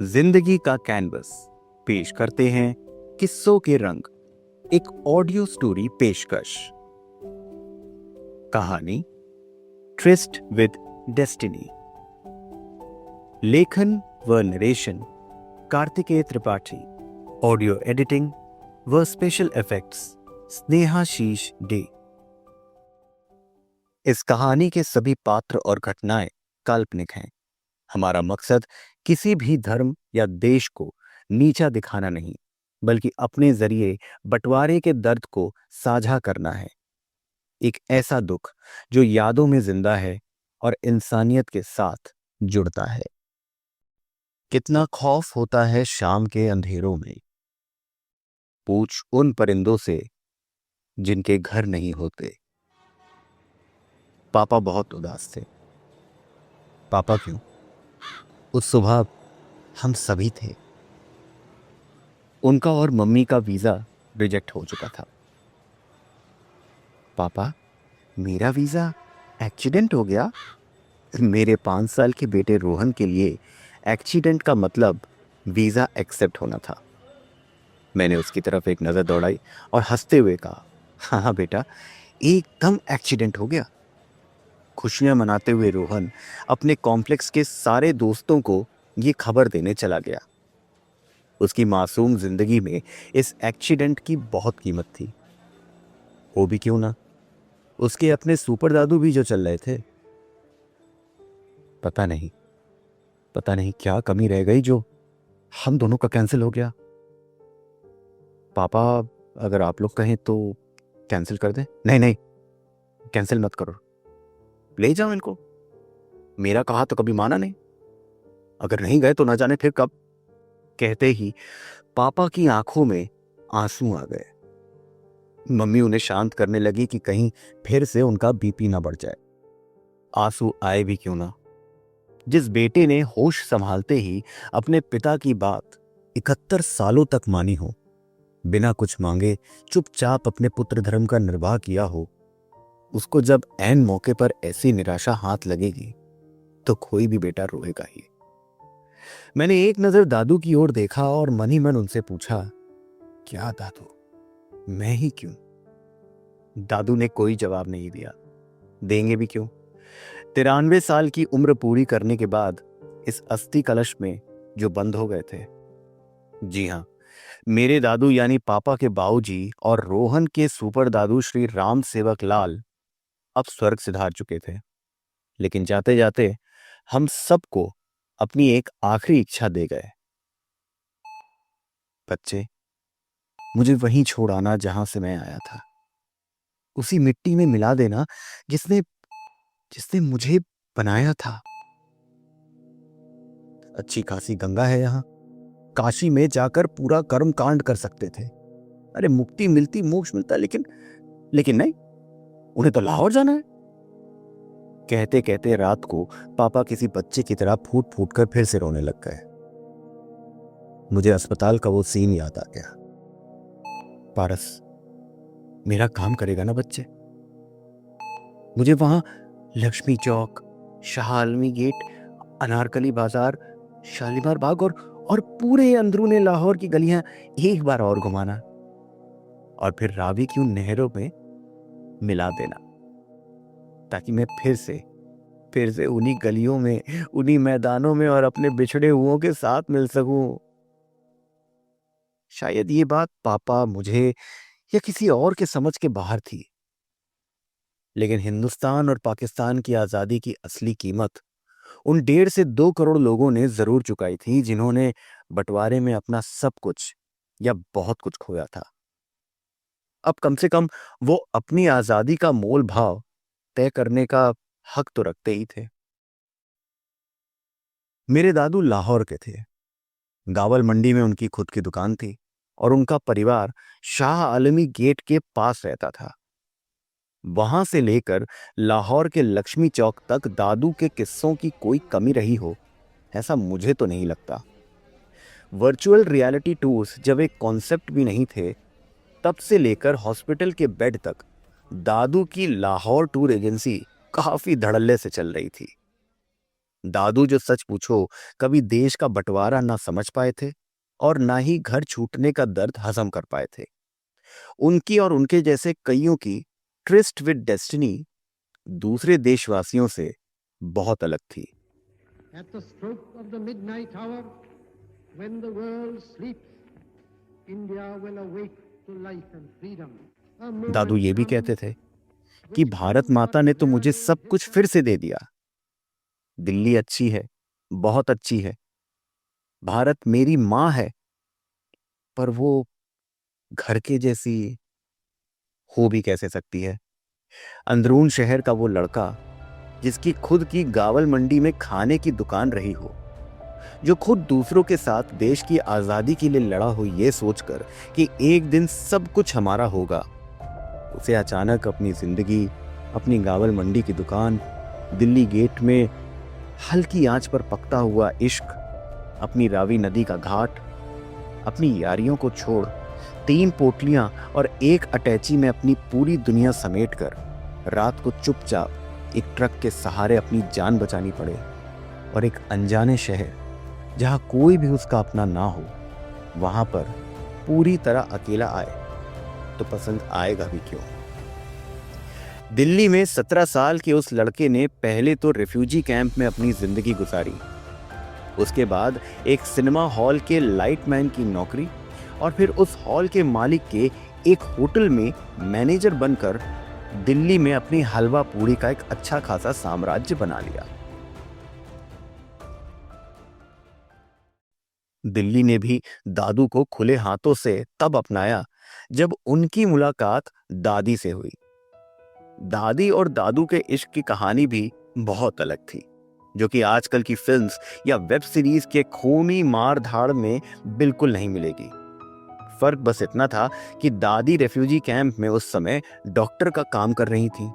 जिंदगी का कैनवस पेश करते हैं किस्सों के रंग, एक ऑडियो स्टोरी पेशकश। कहानी ट्रिस्ट विद डेस्टिनी। लेखन व narration Kartikeya Tripathi. Audio editing व स्पेशल इफेक्ट्स स्नेहाशीष डे। इस कहानी के सभी पात्र और घटनाएं काल्पनिक हैं। हमारा मकसद किसी भी धर्म या देश को नीचा दिखाना नहीं, बल्कि अपने जरिए बंटवारे के दर्द को साझा करना है। एक ऐसा दुख जो यादों में जिंदा है और इंसानियत के साथ जुड़ता है। कितना खौफ होता है शाम के अंधेरों में। पूछ उन परिंदों से जिनके घर नहीं होते। पापा बहुत उदास थे। पापा क्यों? उस सुबह हम सभी थे। उनका और मम्मी का वीजा रिजेक्ट हो चुका था। पापा, मेरा वीजा एक्सीडेंट हो गया? मेरे 5 साल के बेटे रोहन के लिए एक्सीडेंट का मतलब वीजा एक्सेप्ट होना था। मैंने उसकी तरफ एक नजर दौड़ाई और हंसते हुए कहा, हाँ बेटा, एकदम एक्सीडेंट हो गया। खुशियां मनाते हुए रोहन अपने कॉम्प्लेक्स के सारे दोस्तों को ये खबर देने चला गया। उसकी मासूम जिंदगी में इस एक्सीडेंट की बहुत कीमत थी। वो भी क्यों ना, उसके अपने सुपर दादू भी जो चल रहे थे। पता नहीं क्या कमी रह गई जो हम दोनों का कैंसिल हो गया। पापा, अगर आप लोग कहें तो कैंसिल कर दें? नहीं, कैंसिल मत करो, ले जाओ इनको। मेरा कहा तो कभी माना नहीं। अगर नहीं गए तो ना जाने फिर कब। कहते ही पापा की आंखों में आंसू आ गए। मम्मी उन्हें शांत करने लगी कि कहीं फिर से उनका बीपी ना बढ़ जाए। आंसू आए भी क्यों ना। जिस बेटे ने होश संभालते ही अपने पिता की बात 71 सालों तक मानी हो, बिना कुछ मांगे चुपचाप अपने पुत्र धर्म का निर्वाह किया हो, उसको जब ऐन मौके पर ऐसी निराशा हाथ लगेगी तो कोई भी बेटा रोएगा ही। मैंने एक नजर दादू की ओर देखा और मन ही मन उनसे पूछा, क्या दादू, मैं ही क्यों? दादू ने कोई जवाब नहीं दिया। देंगे भी क्यों? 93 साल की उम्र पूरी करने के बाद इस अस्थि कलश में जो बंद हो गए थे। जी हां, मेरे दादू यानी पापा के बाऊजी और रोहन के सुपर दादू श्री राम सेवक लाल अब स्वर्ग सिधार चुके थे। लेकिन जाते जाते हम सबको अपनी एक आखिरी इच्छा दे गए। बच्चे, मुझे वहीं छोड़ आना जहां से मैं आया था। उसी मिट्टी में मिला देना जिसने जिसने मुझे बनाया था। अच्छी खासी गंगा है यहां। काशी में जाकर पूरा कर्म कांड कर सकते थे। अरे मुक्ति मिलती, मोक्ष मिलता, लेकिन नहीं, उन्हें तो लाहौर जाना है। कहते कहते रात को पापा किसी बच्चे की तरह फूट फूट कर फिर से रोने लग गए। मुझे अस्पताल का वो सीन याद आ गया। पारस, मेरा काम करेगा ना बच्चे? मुझे वहां लक्ष्मी चौक, शाह आलमी गेट, अनारकली बाजार, शालीमार बाग और पूरे अंदरूने लाहौर की गलियां एक बार और घुमाना, और फिर रावी की उन नहरों में मिला देना, ताकि मैं फिर से उन्हीं गलियों में, उन्हीं मैदानों में और अपने बिछड़े हुओं के साथ मिल सकूं। शायद ये बात पापा, मुझे या किसी और के समझ के बाहर थी, लेकिन हिंदुस्तान और पाकिस्तान की आजादी की असली कीमत उन 1.5 से 2 करोड़ लोगों ने जरूर चुकाई थी, जिन्होंने बंटवारे में अपना सब कुछ या बहुत कुछ खोया था। अब कम से कम वो अपनी आजादी का मोल भाव तय करने का हक तो रखते ही थे। मेरे दादू लाहौर के थे। गावल मंडी में उनकी खुद की दुकान थी और उनका परिवार शाह आलमी गेट के पास रहता था। वहां से लेकर लाहौर के लक्ष्मी चौक तक दादू के किस्सों की कोई कमी रही हो, ऐसा मुझे तो नहीं लगता। वर्चुअल रियलिटी टूर्स जब एक कॉन्सेप्ट भी नहीं थे, तब से लेकर हॉस्पिटल के बेड तक दादू की लाहौर टूर एजेंसी काफी धड़ल्ले से चल रही थी। दादू जो सच पूछो कभी देश का बंटवारा ना समझ पाए थे और ना ही घर छूटने का दर्द हजम कर पाए थे। उनकी और उनके जैसे कईयों की ट्रिस्ट विद डेस्टिनी दूसरे देशवासियों से बहुत अलग थी। At the stroke of the midnight hour, when the world sleeps, India will awake to life and freedom. A Dadu moment ये भी comes कहते थे कि which भारत few माता but ने तो मुझे rarely सब कुछ hit फिर the से दे दिया। दिल्ली अच्छी है, बहुत अच्छी है। भारत मेरी माँ है, पर वो घर के जैसी हो भी कैसे सकती है। अंदरून शहर का वो लड़का जिसकी खुद की गावल मंडी में खाने की दुकान रही हो, जो खुद दूसरों के साथ देश की आजादी के लिए लड़ा हो ये सोचकर कि एक दिन सब कुछ हमारा होगा, उसे अचानक अपनी जिंदगी, अपनी गावल मंडी की दुकान, दिल्ली गेट में हल्की आंच पर पकता हुआ इश्क, अपनी रावी नदी का घाट, अपनी यारियों को छोड़ 3 पोटलियां और एक अटैची में अपनी पूरी दुनिया समेटकर रात को चुपचाप एक ट्रक के सहारे अपनी जान बचानी पड़े और एक अनजाने शहर जहां कोई भी उसका अपना ना हो, वहां पर पूरी तरह अकेला आए तो पसंद आएगा भी क्यों। दिल्ली में 17 साल के उस लड़के ने पहले तो रिफ्यूजी कैंप में अपनी जिंदगी गुजारी, उसके बाद एक सिनेमा हॉल के लाइटमैन की नौकरी और फिर उस हॉल के मालिक के एक होटल में मैनेजर बनकर दिल्ली में अपनी हलवा पूड़ी का एक अच्छा खासा साम्राज्य बना लिया। दिल्ली ने भी दादू को खुले हाथों से तब अपनाया जब उनकी मुलाकात दादी से हुई। दादी और दादू के इश्क की कहानी भी बहुत अलग थी, जो कि आजकल की फिल्म्स या वेब सीरीज के खूनी मार धाड़ में बिल्कुल नहीं मिलेगी। फर्क बस इतना था कि दादी रेफ्यूजी कैंप में उस समय डॉक्टर का काम कर रही थी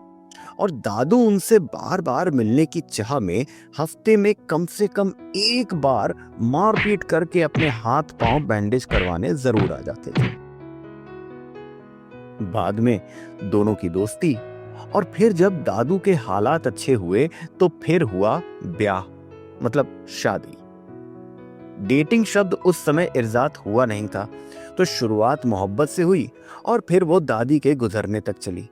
और दादू उनसे बार बार मिलने की चाह में हफ्ते में कम से कम एक बार मारपीट करके अपने हाथ पांव बैंडेज करवाने जरूर आ जाते थे। बाद में दोनों की दोस्ती और फिर जब दादू के हालात अच्छे हुए तो फिर हुआ ब्याह, मतलब शादी। डेटिंग शब्द उस समय इर्जात हुआ नहीं था, तो शुरुआत मोहब्बत से हुई और फिर वो दादी के गुजरने तक चली।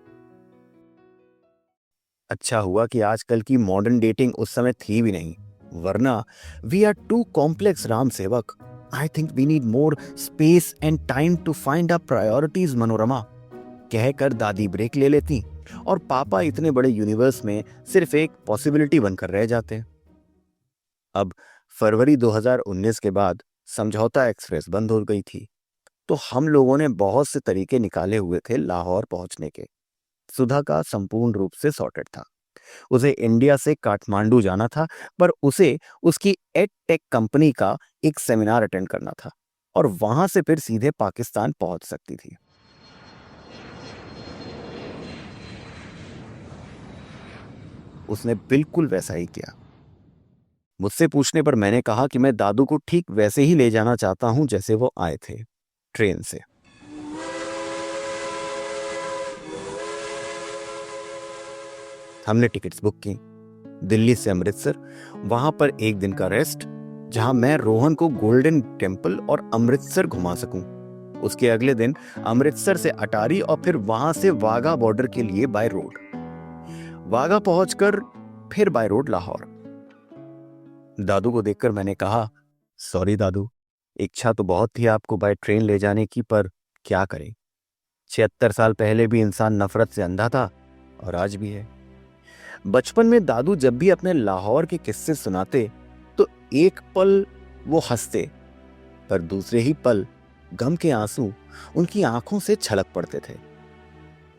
अच्छा हुआ कि आजकल की मॉडर्न डेटिंग उस समय थी भी नहीं, वरना we are too complex Ram Sevak. I think we need more space and time to find our priorities Manorama, कहकर दादी ब्रेक ले लेती और पापा इतने बड़े यूनिवर्स में सिर्फ एक पॉसिबिलिटी बनकर रह जाते। अब फरवरी 2019 के बाद समझौता एक्सप्रेस बंद हो गई थी, तो हम लोगों ने बहुत से तरीके निकाले हुए थे लाहौर पहुंचने के। सुधा का संपूर्ण रूप से सॉर्टेड था, उसे इंडिया से काठमांडू जाना था, पर उसे उसकी एड टेक कंपनी का एक सेमिनार अटेंड करना था और वहां से फिर सीधे पाकिस्तान पहुंच सकती थी। उसने बिल्कुल वैसा ही किया। मुझसे पूछने पर मैंने कहा कि मैं दादू को ठीक वैसे ही ले जाना चाहता हूं जैसे वो आए थे, ट्रेन से। हमने टिकट्स बुक की, दिल्ली से अमृतसर, वहां पर एक दिन का रेस्ट, जहां मैं रोहन को गोल्डन टेम्पल और अमृतसर घुमा सकूं। उसके अगले दिन अमृतसर से अटारी और फिर वहां से वाघा बॉर्डर के लिए बाय रोड। वाघा पहुंचकर फिर बाय रोड लाहौर। दादू को देखकर मैंने कहा, सॉरी दादू, इच्छा तो बहुत थी आपको बाय ट्रेन ले जाने की, पर क्या करें, 76 साल पहले भी इंसान नफरत से अंधा था और आज भी है। बचपन में दादू जब भी अपने लाहौर के किस्से सुनाते तो एक पल वो हंसते, पर दूसरे ही पल गम के आंसू उनकी आंखों से छलक पड़ते थे।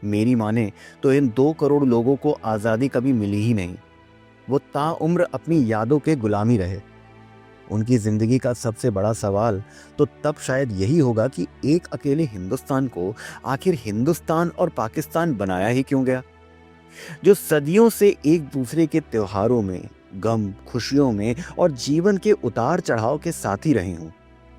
मेरी माने तो इन 2 करोड़ लोगों को आजादी कभी मिली ही नहीं। वो ताउम्र अपनी यादों के गुलामी रहे। उनकी जिंदगी का सबसे बड़ा सवाल तो तब शायद यही होगा कि एक अकेले हिंदुस्तान को आखिर हिंदुस्तान और पाकिस्तान बनाया ही क्यों गया, जो सदियों से एक दूसरे के त्योहारों में, गम, खुशियों में और जीवन के उतार चढ़ाव के साथी रहे हों,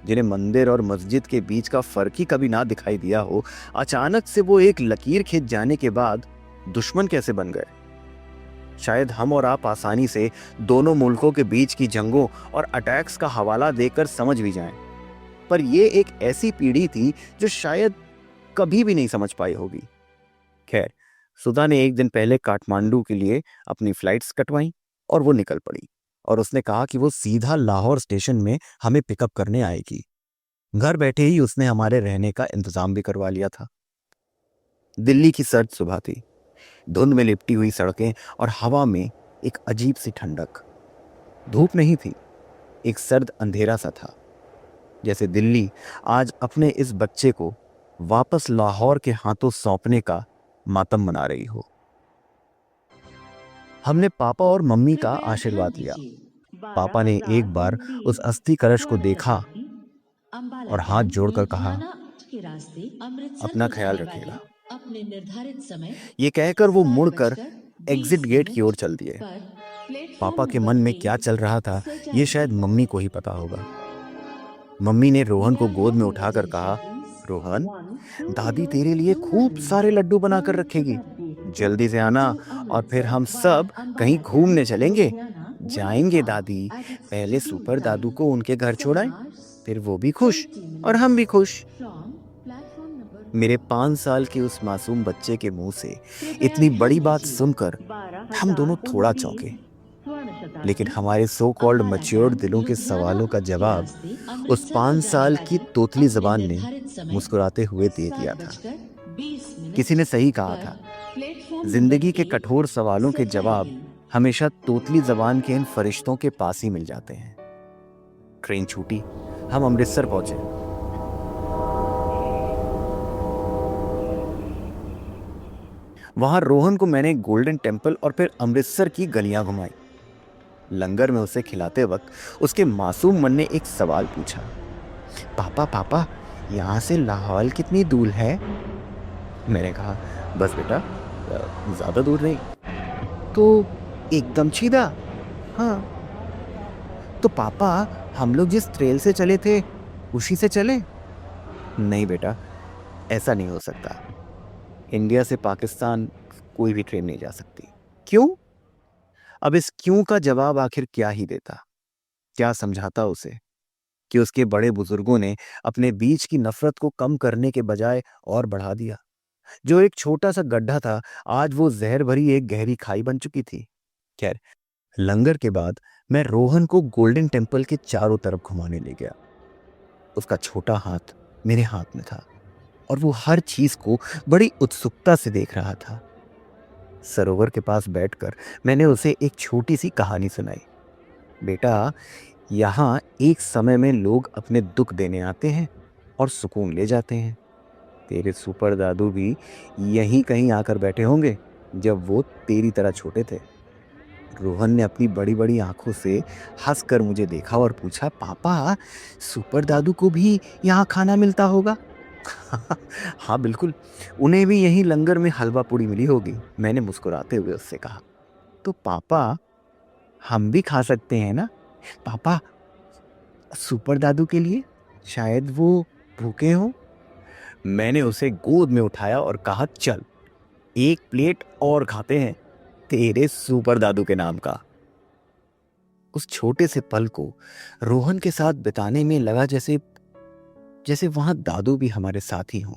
जिन्हें मंदिर और मस्जिद के बीच का फर्क ही कभी ना दिखाई दिया हो, अचानक से वो एक लकीर खिंच जाने के बाद दुश्मन कैसे बन गए। शायद हम और आप आसानी से दोनों मुल्कों के बीच की जंगों और अटैक्स का हवाला देकर समझ भी जाएं। पर ये एक ऐसी पीढ़ी थी जो शायद कभी भी नहीं समझ पाई होगी। खैर, सुधा ने एक दिन पहले काठमांडू के लिए अपनी फ्लाइट्स कटवाई और वो निकल पड़ी। और उसने कहा कि वो सीधा लाहौर स्टेशन में हमें पिकअप करने आएगी। घर बैठे ही उसने हमारे रहने का इंतजाम भी करवा लिया था। दिल्ली की सर्द सुबह थी। धुंध में लिपटी हुई सड़कें और हवा में एक अजीब सी ठंडक। धूप नहीं थी, एक सर्द अंधेरा सा था, जैसे दिल्ली आज अपने इस बच्चे को वापस लाहौर के हाथों सौंपने का मातम मना रही हो। हमने पापा और मम्मी का आशीर्वाद लिया। पापा ने एक बार उस अस्थि कलश को देखा और हाथ जोड़कर कहा, अपना ख्याल रखिएगा। अपने निर्धारित समय ये कहकर वो मुड़कर एग्जिट गेट की ओर चल दिए। पापा के मन में क्या चल रहा था ये शायद मम्मी को ही पता होगा। मम्मी ने रोहन को गोद में उठाकर कहा, रोहन, दादी तेरे लिए खूब सारे लड्डू बनाकर रखेगी, जल्दी से आना और फिर हम सब कहीं घूमने चलेंगे। जाएंगे दादी, पहले सुपर दादू को उनके घर छोड़ाएं, फिर वो भी खुश और हम भी खुश। मेरे 5 साल के उस मासूम बच्चे के मुंह से इतनी बड़ी बात सुनकर हम दोनों थोड़ा चौंके, लेकिन हमारे सो कॉल्ड मैच्योर्ड दिलों के सवालों का जवाब उस 5 साल की तोतली जबान ने मुस्कुराते हुए दे दिया था। किसी ने सही कहा था, जिंदगी के कठोर सवालों के जवाब हमेशा तोतली जबान के इन फरिश्तों के पास ही मिल जाते हैं। ट्रेन छूटी, हम अमृतसर पहुंचे। वहां रोहन को मैंने गोल्डन टेम्पल और फिर अमृतसर की गलियां घुमाई। लंगर में उसे खिलाते वक्त उसके मासूम मन ने एक सवाल पूछा, पापा पापा, यहाँ से लाहौर कितनी दूर है? मैंने कहा, बस बेटा, ज्यादा दूर नहीं। तो एकदम सीधा? हाँ। तो पापा, हम लोग जिस ट्रेल से चले थे उसी से चले? नहीं बेटा, ऐसा नहीं हो सकता। इंडिया से पाकिस्तान कोई भी ट्रेन नहीं जा सकती। क्यों? अब इस क्यों का जवाब आखिर क्या ही देता, क्या समझाता उसे कि उसके बड़े बुजुर्गों ने अपने बीच की नफरत को कम करने के बजाय और बढ़ा दिया। जो एक छोटा सा गड्ढा था, आज वो जहर भरी एक गहरी खाई बन चुकी थी। खैर, लंगर के बाद मैं रोहन को गोल्डन टेम्पल के चारों तरफ घुमाने ले गया। उसका छोटा हाथ मेरे हाथ में था और वो हर चीज को बड़ी उत्सुकता से देख रहा था। सरोवर के पास बैठकर मैंने उसे एक छोटी सी कहानी सुनाई। बेटा, यहाँ एक समय में लोग अपने दुख देने आते हैं और सुकून ले जाते हैं। तेरे सुपर दादू भी यहीं कहीं आकर बैठे होंगे जब वो तेरी तरह छोटे थे। रोहन ने अपनी बड़ी बड़ी आंखों से हंसकर मुझे देखा और पूछा, पापा, सुपर दादू को भी यहाँ खाना मिलता होगा? हाँ बिल्कुल, उन्हें भी यहीं लंगर में हलवा पूड़ी मिली होगी, मैंने मुस्कुराते हुए उससे कहा। तो पापा, हम भी खा सकते हैं ना? पापा, सुपर दादू के लिए, शायद वो भूखे हों। मैंने उसे गोद में उठाया और कहा, चल, एक प्लेट और खाते हैं तेरे सुपर दादू के नाम का। उस छोटे से पल को रोहन के साथ बिताने में लगा जैसे जैसे वहां दादू भी हमारे साथ ही हों।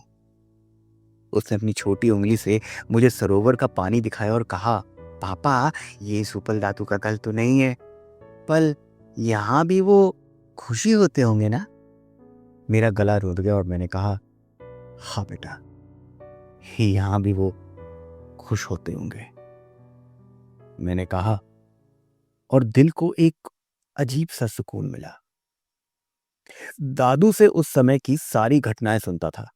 उसने अपनी छोटी उंगली से मुझे सरोवर का पानी दिखाया और कहा, पापा, ये सुपर दादू का कल तो नहीं है, पर यहां भी वो खुशी होते होंगे ना? मेरा गला रुध गया और मैंने कहा, हाँ बेटा, यहां भी वो खुश होते होंगे, मैंने कहा, और दिल को एक अजीब सा सुकून मिला। दादू से उस समय की सारी घटनाएं सुनता था,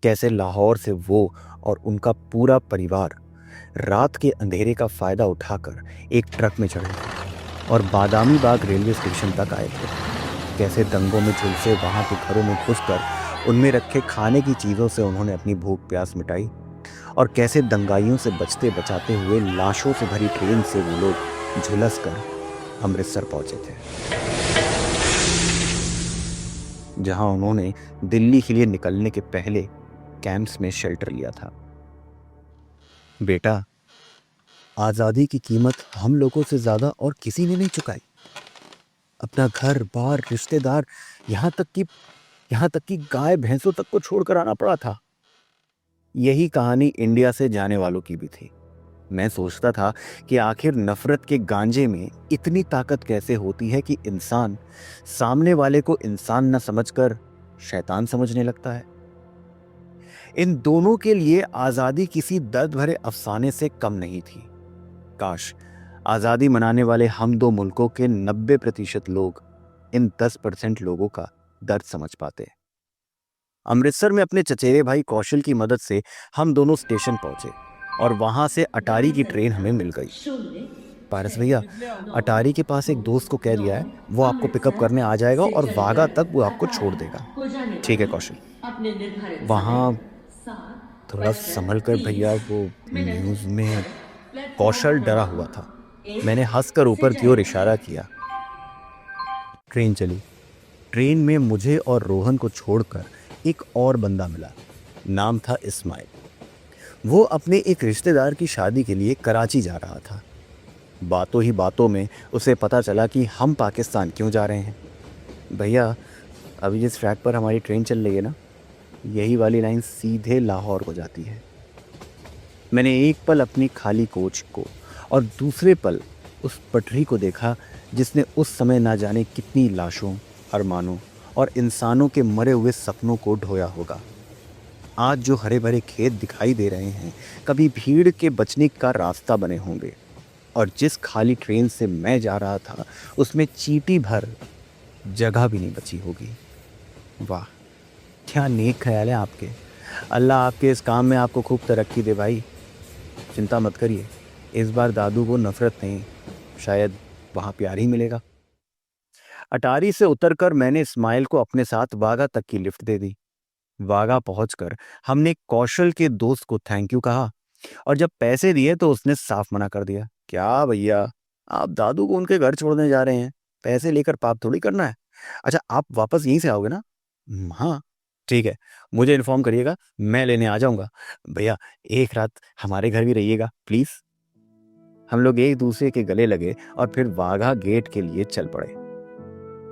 कैसे लाहौर से वो और उनका पूरा परिवार रात के अंधेरे का फायदा उठाकर एक ट्रक में चढ़े और बादामी बाग रेलवे स्टेशन तक आए थे। कैसे दंगों में झुलसे वहां के घरों में घुसकर उनमें रखे खाने की चीजों से उन्होंने अपनी भूख प्यास मिटाई, और कैसे दंगाइयों से बचते बचाते हुए लाशों से भरी ट्रेन से वो लोग झुलस कर अमृतसर पहुंचे थे, जहां उन्होंने दिल्ली के लिए निकलने के पहले कैंप्स में शेल्टर लिया था। बेटा, आज़ादी की कीमत हम लोगों से ज़्यादा और किसी ने नहीं चुकाई। अपना घर बार रिश्तेदार, यहाँ तक कि गाय भैंसों तक को छोड़कर आना पड़ा था। यही कहानी इंडिया से जाने वालों की भी थी। मैं सोचता था कि आखिर नफरत के गांजे में इतनी ताकत कैसे होती है कि इंसान सामने वाले को इंसान न समझकर शैतान समझने लगता है। इन दोनों के लिए आजादी किसी दर्द भरे अफसाने से कम नहीं थी। काश आजादी मनाने वाले हम दो मुल्कों के 90% लोग इन 10% लोगों का दर्द समझ पाते। अमृतसर में अपने चचेरे भाई कौशल की मदद से हम दोनों स्टेशन पहुंचे और वहां से अटारी की ट्रेन हमें मिल गई। पारस भैया, अटारी के पास एक दोस्त को कह दिया है, वो आपको पिकअप करने आ जाएगा और वाघा तक वो आपको छोड़ देगा। ठीक है कौशल। वहां थोड़ा संभल कर भैया, वो न्यूज में कौशल डरा हुआ था। मैंने हंसकर ऊपर की ओर इशारा किया। ट्रेन चली। ट्रेन में मुझे और रोहन को छोड़कर एक और बंदा मिला। नाम था इस्माइल। वो अपने एक रिश्तेदार की शादी के लिए कराची जा रहा था। बातों ही बातों में उसे पता चला कि हम पाकिस्तान क्यों जा रहे हैं। भैया, अभी जिस ट्रैक पर हमारी ट्रेन चल रही है ना, यही वाली लाइन सीधे लाहौर को जाती है। मैंने एक पल अपनी खाली कोच को और दूसरे पल उस पटरी को देखा जिसने उस समय ना जाने कितनी लाशों, अरमानों और इंसानों के मरे हुए सपनों को ढोया होगा। आज जो हरे भरे खेत दिखाई दे रहे हैं, कभी भीड़ के बचने का रास्ता बने होंगे। और जिस खाली ट्रेन से मैं जा रहा था, उसमें चींटी भर जगह भी नहीं बची होगी। वाह, क्या नेक ख्याल है आपके। अल्लाह आपके इस काम में आपको खूब तरक्की दे भाई। चिंता मत करिए, इस बार दादू को नफरत नहीं, शायद वहाँ प्यार ही मिलेगा। अटारी से उतरकर मैंने इस्माइल को अपने साथ वाघा तक की लिफ्ट दे दी। वाघा पहुंचकर हमने कौशल के दोस्त को थैंक यू कहा और जब पैसे दिए तो उसने साफ मना कर दिया। क्या भैया, आप दादू को उनके घर छोड़ने जा रहे हैं, पैसे लेकर पाप थोड़ी करना है। अच्छा, आप वापस यहीं से आओगे ना? हाँ ठीक है, मुझे इन्फॉर्म करिएगा, मैं लेने आ जाऊंगा। भैया, एक रात हमारे घर भी रहिएगा प्लीज। हम लोग एक दूसरे के गले लगे और फिर वाघा गेट के लिए चल पड़े।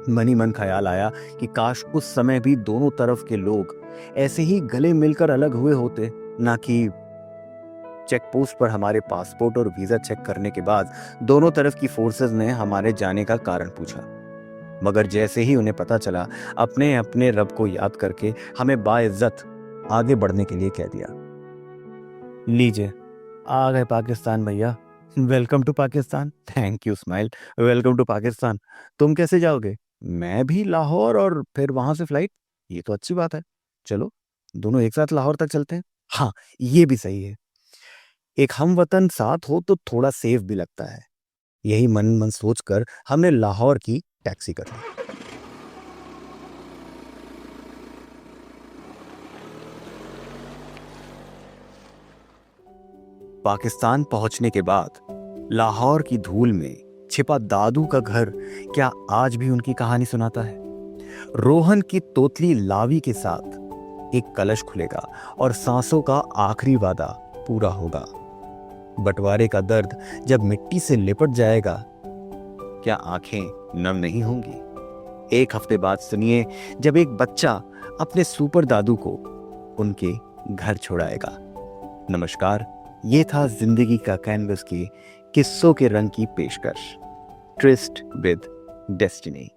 मन ही मन ख्याल आया कि काश उस समय भी दोनों तरफ के लोग ऐसे ही गले मिलकर अलग हुए होते, ना कि चेक पोस्ट पर हमारे पासपोर्ट और वीजा चेक करने के बाद दोनों तरफ की फोर्सेस ने हमारे जाने का कारण पूछा। मगर जैसे ही उन्हें पता चला, अपने अपने रब को याद करके हमें बाइज्जत आगे बढ़ने के लिए कह दिया। लीजिए, आ गए पाकिस्तान भैया। Welcome to Pakistan. Thank you smile, welcome to Pakistan. तुम कैसे जाओगे? मैं भी लाहौर और फिर वहां से फ्लाइट। ये तो अच्छी बात है, चलो दोनों एक साथ लाहौर तक चलते हैं। हाँ, ये भी सही है, एक हम वतन साथ हो तो थोड़ा सेफ भी लगता है। यही मन मन सोचकर हमने लाहौर की टैक्सी कर ली। पाकिस्तान पहुंचने के बाद लाहौर की धूल में छिपा दादू का घर क्या आज भी उनकी कहानी सुनाता है? रोहन की तोतली लावी के साथ एक कलश खुलेगा और सांसों का आखिरी वादा पूरा होगा। बंटवारे का दर्द जब मिट्टी से लिपट जाएगा, क्या आंखें नम नहीं होंगी? एक हफ्ते बाद सुनिए, जब एक बच्चा अपने सुपर दादू को उनके घर छोड़ाएगा। नमस्कार, ये था जिंदगी का कैनवस की किस्सों के रंग की पेशकश, ट्विस्ट विद डेस्टिनी।